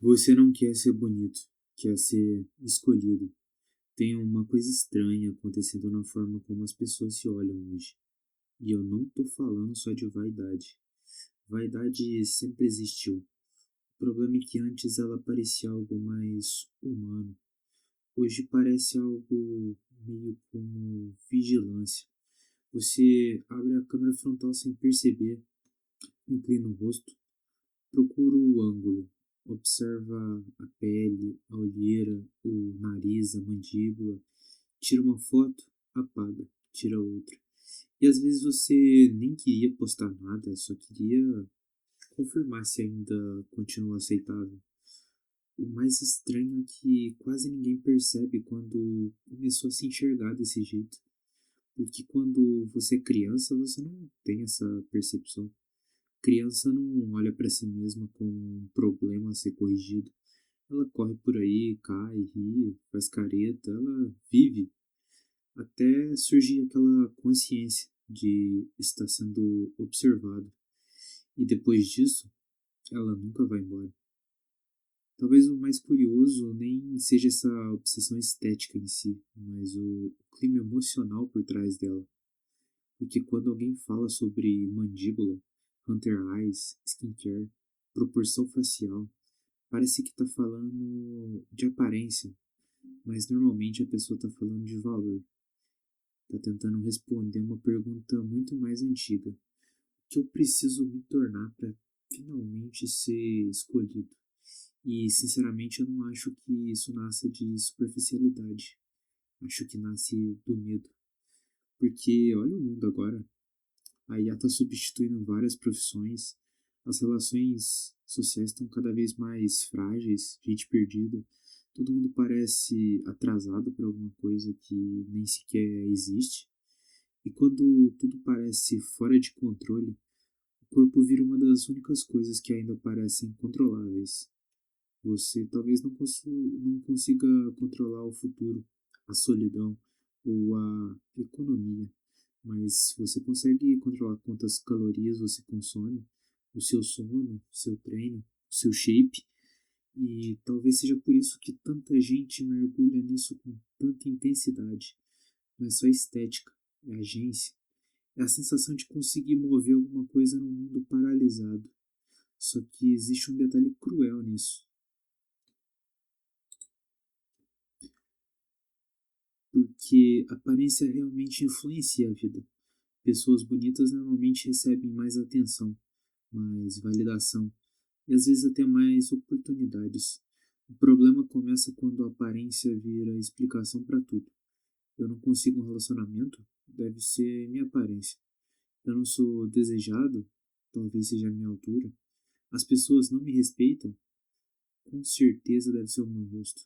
Você não quer ser bonito, quer ser escolhido. Tem uma coisa estranha acontecendo na forma como as pessoas se olham hoje. E eu não tô falando só de vaidade. Vaidade sempre existiu. O problema é que antes ela parecia algo mais humano. Hoje parece algo meio como vigilância. Você abre a câmera frontal sem perceber, inclina o rosto, procura o ângulo, observa a pele, a olheira, o nariz, a mandíbula, tira uma foto, apaga, tira outra. E às vezes você nem queria postar nada, só queria confirmar se ainda continua aceitável. O mais estranho é que quase ninguém percebe quando começou a se enxergar desse jeito. Porque quando você é criança, você não tem essa percepção. Criança não olha para si mesma como um problema a ser corrigido. Ela corre por aí, cai, ri, faz careta, ela vive até surgir aquela consciência de estar sendo observado. E depois disso, ela nunca vai embora. Talvez o mais curioso nem seja essa obsessão estética em si, mas o clima emocional por trás dela. Porque quando alguém fala sobre mandíbula, hunter eyes, skincare, proporção facial, parece que está falando de aparência, mas normalmente a pessoa está falando de valor. Está tentando responder uma pergunta muito mais antiga. O que eu preciso me tornar para finalmente ser escolhido? E, sinceramente, eu não acho que isso nasça de superficialidade. Acho que nasce do medo. Porque olha o mundo agora. A IA está substituindo várias profissões. As relações sociais estão cada vez mais frágeis, gente perdida. Todo mundo parece atrasado por alguma coisa que nem sequer existe. E quando tudo parece fora de controle, o corpo vira uma das únicas coisas que ainda parecem controláveis. Você talvez não consiga controlar o futuro, a solidão ou a economia, mas você consegue controlar quantas calorias você consome, o seu sono, o seu treino, o seu shape, e talvez seja por isso que tanta gente mergulha nisso com tanta intensidade. Não é só estética, é agência, é a sensação de conseguir mover alguma coisa num mundo paralisado. Só que existe um detalhe cruel nisso, porque a aparência realmente influencia a vida. Pessoas bonitas normalmente recebem mais atenção, mais validação e às vezes até mais oportunidades. O problema começa quando a aparência vira explicação para tudo. Eu não consigo um relacionamento, deve ser minha aparência. Eu não sou desejado, talvez seja a minha altura. As pessoas não me respeitam, com certeza deve ser o meu rosto.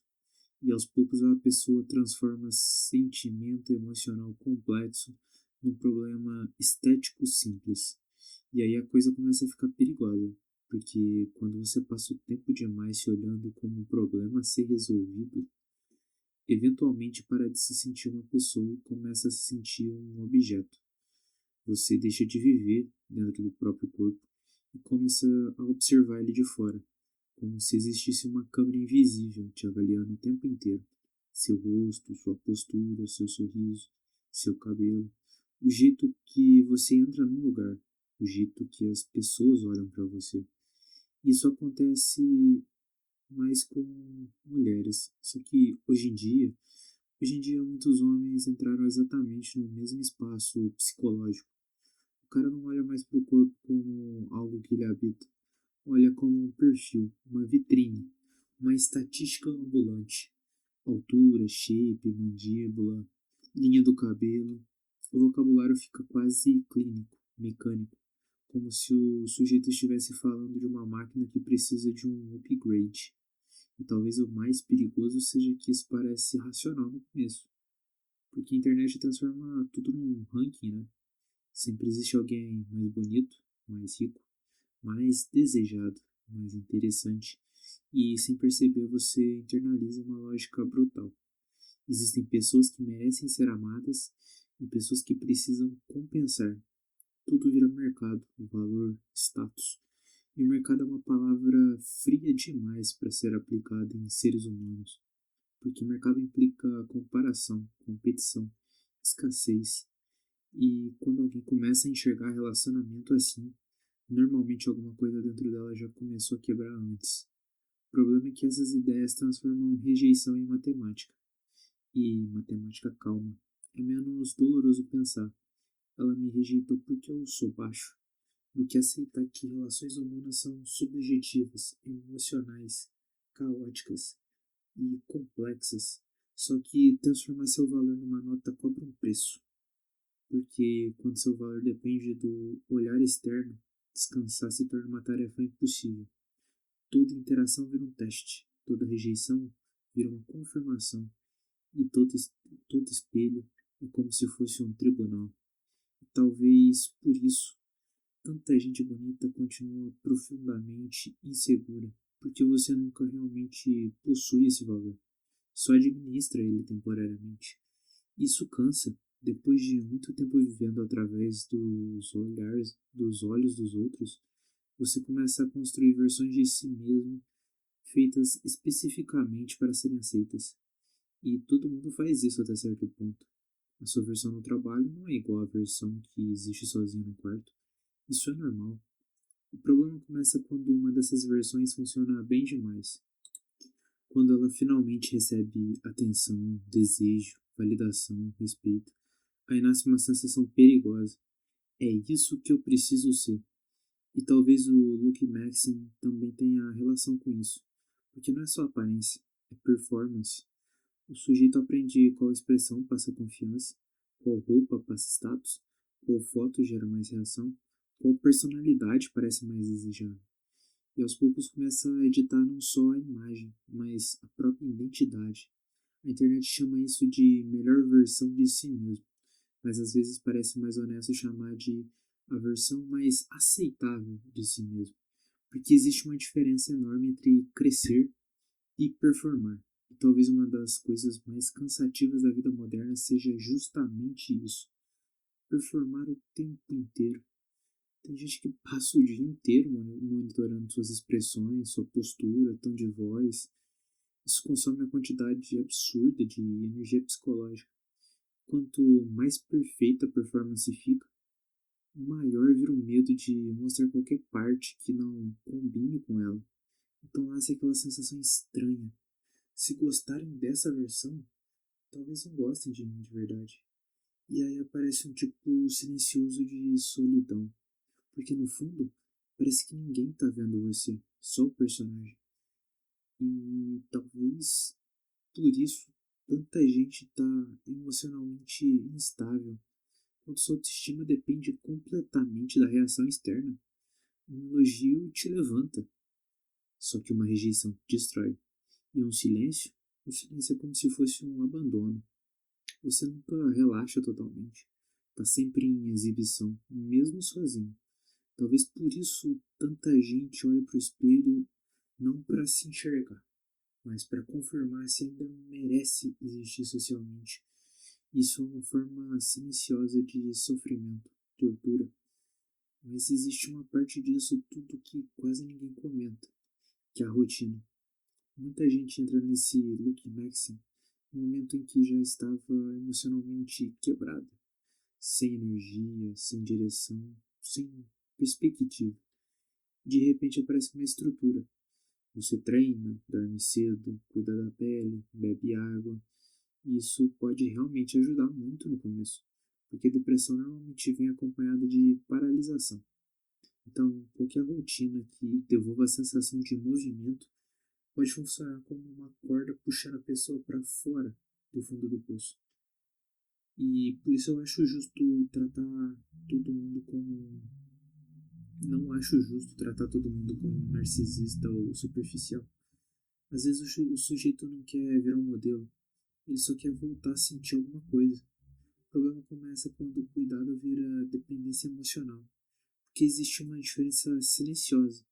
E aos poucos a pessoa transforma sentimento emocional complexo num problema estético simples. E aí a coisa começa a ficar perigosa, porque quando você passa o tempo demais se olhando como um problema a ser resolvido, eventualmente para de se sentir uma pessoa e começa a se sentir um objeto. Você deixa de viver dentro do próprio corpo e começa a observar ele de fora, como se existisse uma câmera invisível te avaliando o tempo inteiro. Seu rosto, sua postura, seu sorriso, seu cabelo, o jeito que você entra num lugar, o jeito que as pessoas olham para você. Isso acontece mais com mulheres, só que hoje em dia muitos homens entraram exatamente no mesmo espaço psicológico. O cara não olha mais para o corpo como algo que ele habita, olha como um perfil, uma vitrine, uma estatística ambulante. Altura, shape, mandíbula, linha do cabelo. O vocabulário fica quase clínico, mecânico, como se o sujeito estivesse falando de uma máquina que precisa de um upgrade. E talvez o mais perigoso seja que isso parece racional no começo, porque a internet transforma tudo num ranking, né? Sempre existe alguém mais bonito, mais rico, mais desejado, mais interessante. E sem perceber, você internaliza uma lógica brutal. Existem pessoas que merecem ser amadas e pessoas que precisam compensar. Tudo vira mercado, valor, status. E o mercado é uma palavra fria demais para ser aplicada em seres humanos, porque mercado implica comparação, competição, escassez. E quando alguém começa a enxergar relacionamento assim, normalmente alguma coisa dentro dela já começou a quebrar antes. O problema é que essas ideias transformam rejeição em matemática. E matemática calma. É menos doloroso pensar. Ela me rejeitou porque eu sou baixo, do que aceitar que relações humanas são subjetivas, emocionais, caóticas e complexas. Só que transformar seu valor numa nota cobra um preço, porque quando seu valor depende do olhar externo, descansar se torna uma tarefa impossível. Toda interação vira um teste, toda rejeição vira uma confirmação, e todo espelho é como se fosse um tribunal. E talvez por isso tanta gente bonita continua profundamente insegura, porque você nunca realmente possui esse valor, só administra ele temporariamente. Isso cansa. Depois de muito tempo vivendo através dos olhos dos outros, você começa a construir versões de si mesmo feitas especificamente para serem aceitas. E todo mundo faz isso até certo ponto. A sua versão no trabalho não é igual à versão que existe sozinha no quarto. Isso é normal. O problema começa quando uma dessas versões funciona bem demais. Quando ela finalmente recebe atenção, desejo, validação, respeito. Aí nasce uma sensação perigosa. É isso que eu preciso ser. E talvez o Luke Maxim também tenha relação com isso. Porque não é só aparência, é performance. O sujeito aprende qual expressão passa confiança, qual roupa passa status, qual foto gera mais reação, qual personalidade parece mais desejável. E aos poucos começa a editar não só a imagem, mas a própria identidade. A internet chama isso de melhor versão de si mesmo, mas às vezes parece mais honesto chamar de a versão mais aceitável de si mesmo, porque existe uma diferença enorme entre crescer e performar. E talvez uma das coisas mais cansativas da vida moderna seja justamente isso: performar o tempo inteiro. Tem gente que passa o dia inteiro monitorando suas expressões, sua postura, tom de voz. Isso consome uma quantidade absurda de energia psicológica. Quanto mais perfeita a performance fica, maior vira o medo de mostrar qualquer parte que não combine com ela. Então nasce aquela sensação estranha. Se gostarem dessa versão, talvez não gostem de mim de verdade. E aí aparece um tipo silencioso de solidão. Porque no fundo, parece que ninguém tá vendo você, só o personagem. E talvez por isso tanta gente tá emocionalmente instável. Quando sua autoestima depende completamente da reação externa, um elogio te levanta, só que uma rejeição te destrói. E um silêncio? O silêncio é como se fosse um abandono. Você nunca relaxa totalmente. Tá sempre em exibição, mesmo sozinho. Talvez por isso tanta gente olha para o espelho não para se enxergar, mas para confirmar se ainda merece existir socialmente. Isso é uma forma silenciosa de sofrimento, tortura. Mas existe uma parte disso tudo que quase ninguém comenta, que é a rotina. Muita gente entra nesse look maxim no momento em que já estava emocionalmente quebrada, sem energia, sem direção, sem perspectiva. De repente aparece uma estrutura. Você treina, dorme cedo, cuida da pele, bebe água. E isso pode realmente ajudar muito no começo, porque a depressão normalmente vem acompanhada de paralisação. Então, qualquer rotina que devolva a sensação de movimento pode funcionar como uma corda puxando a pessoa para fora do fundo do poço. E por isso eu acho justo tratar todo mundo como. Não acho justo tratar todo mundo como narcisista ou superficial. Às vezes o sujeito não quer virar um modelo, ele só quer voltar a sentir alguma coisa. O problema começa quando o cuidado vira dependência emocional, porque existe uma diferença silenciosa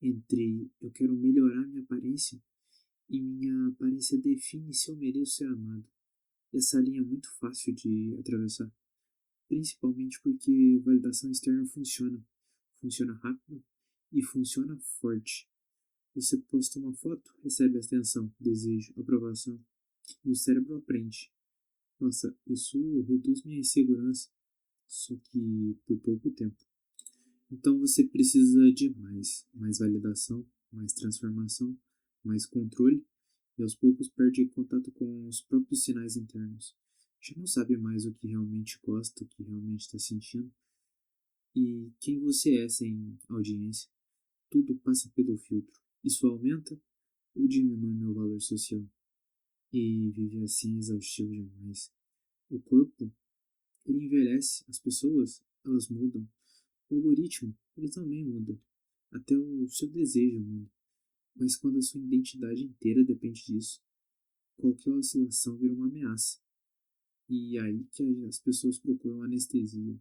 entre eu quero melhorar minha aparência e minha aparência define se eu mereço ser amado. E essa linha é muito fácil de atravessar, principalmente porque validação externa funciona rápido e funciona forte. Você posta uma foto, recebe atenção, desejo, aprovação, e o cérebro aprende. Nossa, isso reduz minha insegurança, só que por pouco tempo. Então você precisa de mais validação, mais transformação, mais controle, e aos poucos perde contato com os próprios sinais internos. Já não sabe mais o que realmente gosta, o que realmente está sentindo, e quem você é sem audiência. Tudo passa pelo filtro. Isso aumenta ou diminui meu valor social? E viver assim é exaustivo demais. O corpo, ele envelhece, as pessoas, elas mudam. O algoritmo, ele também muda. Até o seu desejo muda. Mas quando a sua identidade inteira depende disso, qualquer oscilação vira uma ameaça. E é aí que as pessoas procuram anestesia.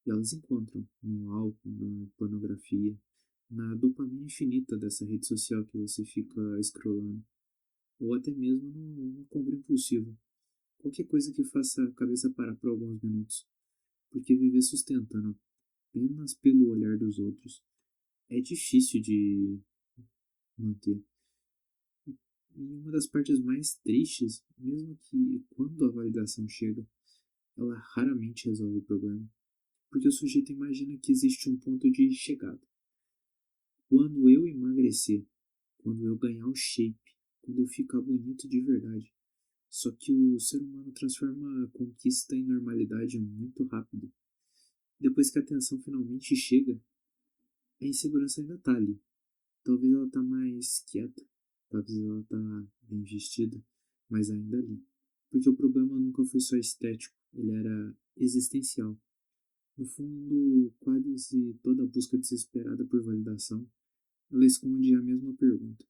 E elas encontram no álcool, na pornografia, na dopamina infinita dessa rede social que você fica scrollando. Ou até mesmo numa compra impulsiva. Qualquer coisa que faça a cabeça parar por alguns minutos. Porque viver sustentando apenas pelo olhar dos outros é difícil de manter. E uma das partes mais tristes, mesmo que quando a validação chega, ela raramente resolve o problema, porque o sujeito imagina que existe um ponto de chegada. Quando eu emagrecer, quando eu ganhar o shape, quando eu ficar bonito de verdade. Só que o ser humano transforma a conquista em normalidade muito rápido. Depois que a atenção finalmente chega, a insegurança ainda tá ali. Talvez ela tá mais quieta, talvez ela tá bem vestida, mas ainda ali. Porque o problema nunca foi só estético, ele era existencial. No fundo, quase toda busca desesperada por validação, ela esconde a mesma pergunta.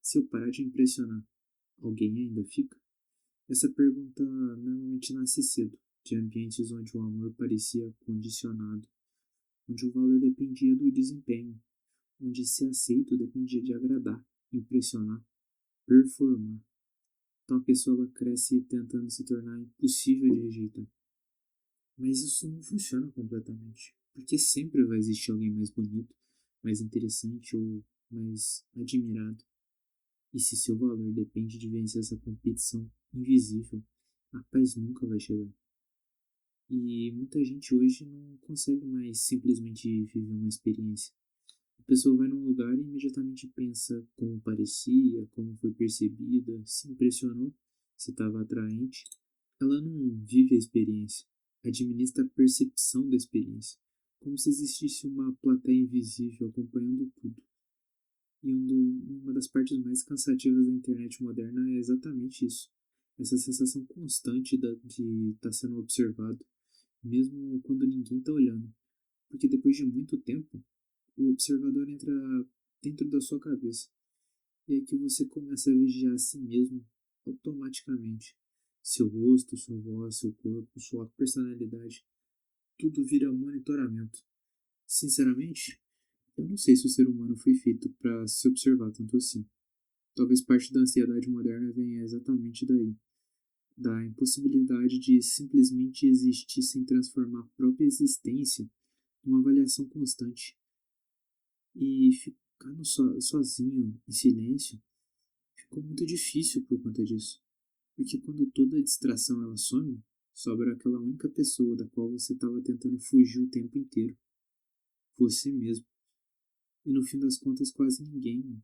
Se eu parar de impressionar, alguém ainda fica? Essa pergunta normalmente nasce cedo, de ambientes onde o amor parecia condicionado, onde o valor dependia do desempenho, onde ser aceito dependia de agradar, impressionar, performar. Então a pessoa ela cresce tentando se tornar impossível de rejeitar. Mas isso não funciona completamente, porque sempre vai existir alguém mais bonito, mais interessante ou mais admirado. E se seu valor depende de vencer essa competição invisível, a paz nunca vai chegar. E muita gente hoje não consegue mais simplesmente viver uma experiência. A pessoa vai num lugar e imediatamente pensa como parecia, como foi percebida, se impressionou, se estava atraente. Ela não vive a experiência, administra a percepção da experiência, como se existisse uma plateia invisível acompanhando tudo. E uma das partes mais cansativas da internet moderna é exatamente isso. Essa sensação constante de estar sendo observado, mesmo quando ninguém está olhando. Porque depois de muito tempo, o observador entra dentro da sua cabeça. E é que você começa a vigiar a si mesmo automaticamente. Seu rosto, sua voz, seu corpo, sua personalidade, tudo vira monitoramento. Sinceramente, eu não sei se o ser humano foi feito para se observar tanto assim. Talvez parte da ansiedade moderna venha exatamente daí, da impossibilidade de simplesmente existir sem transformar a própria existência numa avaliação constante. E ficar sozinho, em silêncio, ficou muito difícil por conta disso. Porque quando toda a distração ela some, sobra aquela única pessoa da qual você estava tentando fugir o tempo inteiro. Você mesmo. E no fim das contas, quase ninguém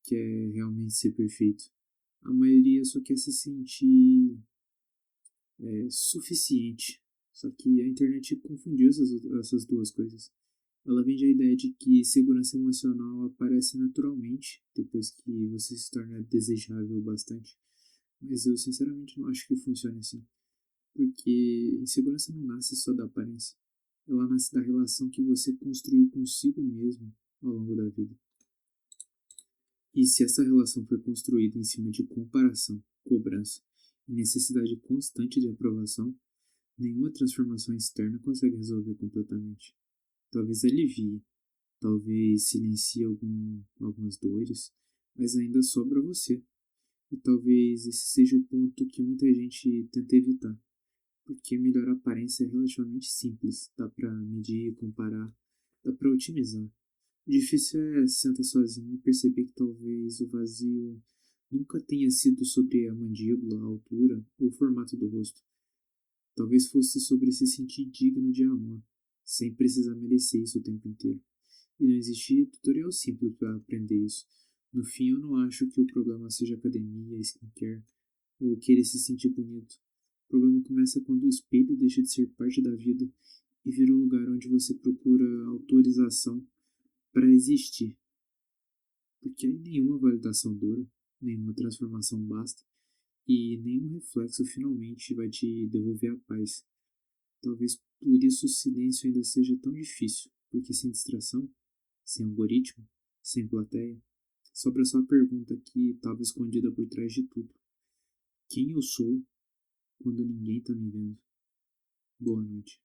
quer realmente ser perfeito. A maioria só quer se sentir suficiente. Só que a internet confundiu essas duas coisas. Ela vende a ideia de que segurança emocional aparece naturalmente depois que você se torna desejável bastante. Mas eu sinceramente não acho que funcione assim. Porque insegurança não nasce só da aparência. Ela nasce da relação que você construiu consigo mesmo ao longo da vida. E se essa relação foi construída em cima de comparação, cobrança e necessidade constante de aprovação, nenhuma transformação externa consegue resolver completamente. Talvez alivie, talvez silencie algumas dores, mas ainda sobra você. E talvez esse seja o ponto que muita gente tenta evitar, porque melhorar a aparência é relativamente simples, dá para medir, comparar, dá para otimizar. Difícil é sentar sozinho e perceber que talvez o vazio nunca tenha sido sobre a mandíbula, a altura ou o formato do rosto. Talvez fosse sobre se sentir digno de amor, sem precisar merecer isso o tempo inteiro. E não existe tutorial simples para aprender isso. No fim, eu não acho que o problema seja academia, skincare ou querer se sentir bonito. O problema começa quando o espelho deixa de ser parte da vida e vira um lugar onde você procura autorização para existir. Porque aí nenhuma validação dura, nenhuma transformação basta e nenhum reflexo finalmente vai te devolver a paz. Talvez por isso o silêncio ainda seja tão difícil, porque sem distração, sem algoritmo, sem plateia, sobra só a pergunta que estava escondida por trás de tudo: quem eu sou quando ninguém está me vendo? Boa noite.